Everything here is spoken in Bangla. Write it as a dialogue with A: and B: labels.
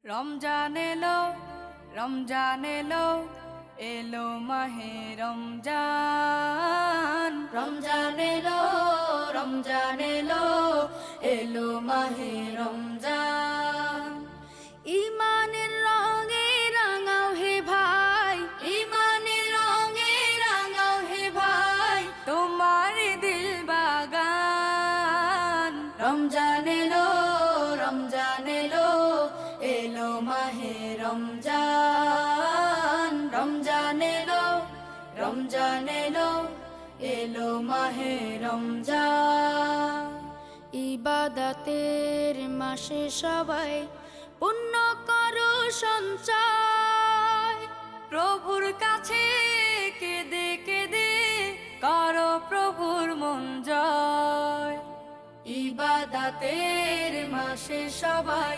A: রমজান এলো, রমজান এলো, এলো মাহে রমজান। রমজান এলো, রমজান এলো, এলো মাহে রমজান। ইমানের রঙে রাঙাও হে ভাই, ইমানের রঙে রাঙাও হে ভাই, তোমার দিল বাগান। রমজান এলো, রমজান এলো, এলো মাহে রমজান। রমজান এলো, রমজান এলো, এলো মাহে রমজান। ইবাদতের মাসে সবাই পুণ্য করো সঞ্চয়, প্রভুর কাছে কেঁদে কেঁদে করো প্রভুর মন জয়। ইবাদতের মাসে সবাই